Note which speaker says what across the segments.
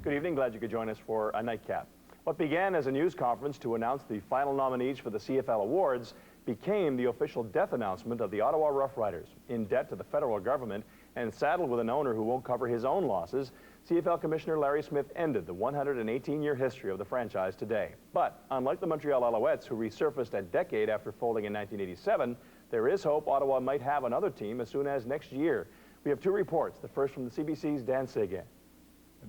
Speaker 1: Good evening. Glad you could join us for a nightcap. What began as a news conference to announce the final nominees for the CFL Awards became the official death announcement of the Ottawa Rough Riders. In debt to the federal government and saddled with an owner who won't cover his own losses, CFL Commissioner Larry Smith ended the 118-year history of the franchise today. But unlike the Montreal Alouettes, who resurfaced a decade after folding in 1987, there is hope Ottawa might have another team as soon as next year. We have two reports, the first from the CBC's Dan Sagan.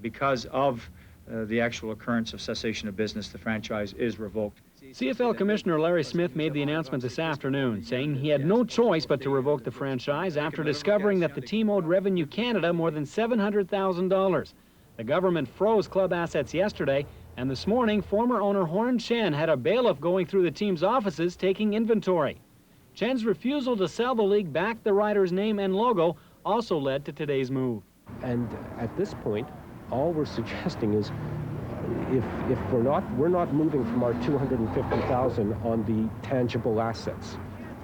Speaker 2: Because of the actual occurrence of cessation of business, the franchise is revoked.
Speaker 3: CFL Commissioner Larry Smith made the announcement this afternoon, saying he had no choice but to revoke the franchise after discovering that the team owed Revenue Canada more than $700,000. The government froze club assets yesterday, and this morning, former owner Horn Chen had a bailiff going through the team's offices taking inventory. Chen's refusal to sell the league back the Riders' name and logo also led to today's move.
Speaker 4: And at this point, all we're suggesting is if we're not moving from our $250,000 on the tangible assets.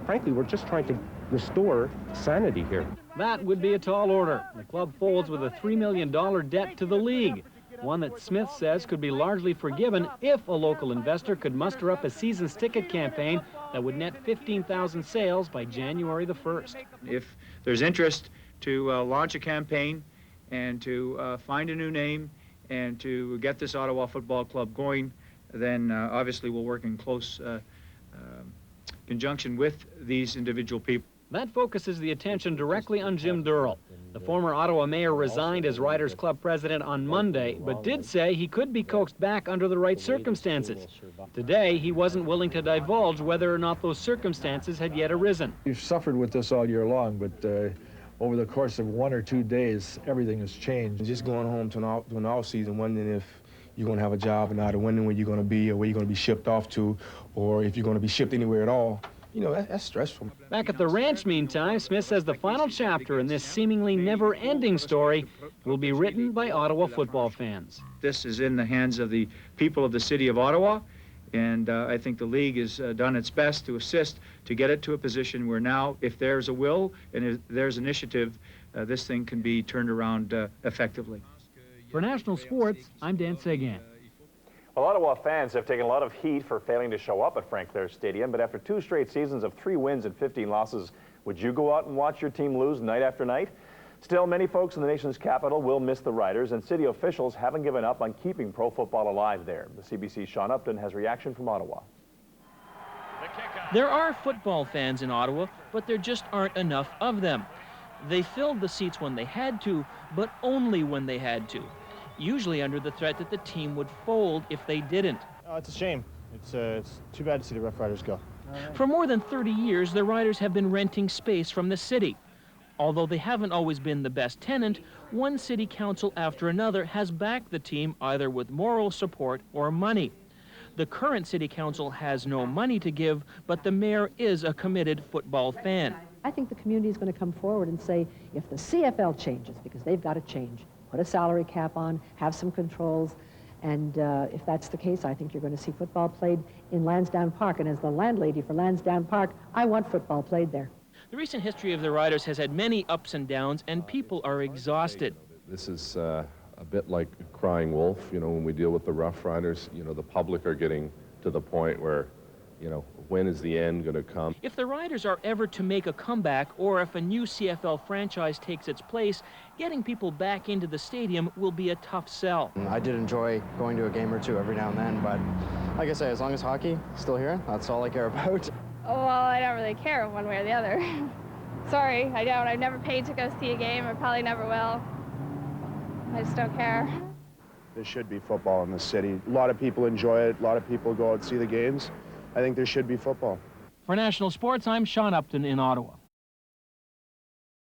Speaker 4: Frankly, we're just trying to restore sanity here.
Speaker 3: That would be a tall order. The club folds with a $3 million debt to the league, one that Smith says could be largely forgiven if a local investor could muster up a season's ticket campaign that would net 15,000 sales by January the 1st.
Speaker 2: If there's interest to launch a campaign and to find a new name and to get this Ottawa Football Club going, then obviously we'll work in close conjunction with these individual people.
Speaker 3: That focuses the attention directly on Jim Durrell. The former Ottawa mayor resigned as Riders Club president on Monday, but did say he could be coaxed back under the right circumstances. Today, he wasn't willing to divulge whether or not those circumstances had yet arisen.
Speaker 5: You've suffered with this all year long, but over the course of 1 or 2 days, everything has changed.
Speaker 6: Just going home to an off-season, wondering if you're going to have a job or not, or wondering where you're going to be or where you're going to be shipped off to, or if you're going to be shipped anywhere at all. You know, that's stressful.
Speaker 3: Back at the ranch, meantime, Smith says the final chapter in this seemingly never-ending story will be written by Ottawa football fans.
Speaker 2: This is in the hands of the people of the city of Ottawa, and I think the league has done its best to assist to get it to a position where now, if there's a will and if there's initiative, this thing can be turned around effectively.
Speaker 3: For National Sports, I'm Dan Sagan.
Speaker 1: Well, Ottawa fans have taken a lot of heat for failing to show up at Frank Clair Stadium, but after 2 straight seasons of 3 wins and 15 losses, would you go out and watch your team lose night after night? Still, many folks in the nation's capital will miss the Riders, and city officials haven't given up on keeping pro football alive there. The CBC's Sean Upton has reaction from Ottawa.
Speaker 7: There are football fans in Ottawa, but there just aren't enough of them. They filled the seats when they had to, but only when they had to. Usually under the threat that the team would fold if they didn't.
Speaker 8: Oh, it's a shame. It's too bad to see the Rough Riders go.
Speaker 7: For more than 30 years, the Riders have been renting space from the city. Although they haven't always been the best tenant, one city council after another has backed the team either with moral support or money. The current city council has no money to give, but the mayor is a committed football fan.
Speaker 9: I think the community is going to come forward and say, if the CFL changes, because they've got to change, put a salary cap on, have some controls, and if that's the case, I think you're going to see football played in Lansdowne Park. And as the landlady for Lansdowne Park, I want football played there.
Speaker 7: The recent history of the Riders has had many ups and downs, and people are exhausted.
Speaker 10: This is a bit like a crying wolf. You know, when we deal with the Rough Riders, you know, the public are getting to the point where, you know, when is the end going to come?
Speaker 7: If the Riders are ever to make a comeback, or if a new CFL franchise takes its place, getting people back into the stadium will be a tough sell.
Speaker 11: I did enjoy going to a game or two every now and then, but like I say, as long as hockey is still here, that's all I care about.
Speaker 12: Oh, well, I don't really care one way or the other. Sorry, I don't. I've never paid to go see a game. I probably never will. I just don't care.
Speaker 8: There should be football in this city. A lot of people enjoy it. A lot of people go out and see the games. I think there should be football.
Speaker 7: For National Sports, I'm Sean Upton in Ottawa.